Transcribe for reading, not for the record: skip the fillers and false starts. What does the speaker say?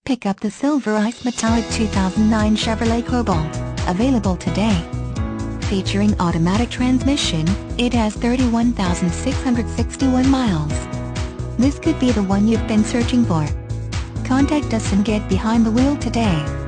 Pick up the Silver Ice Metallic 2009 Chevrolet Cobalt, available today. Featuring automatic transmission, it has 31,661 miles. This could be the one you've been searching for. Contact us and get behind the wheel today.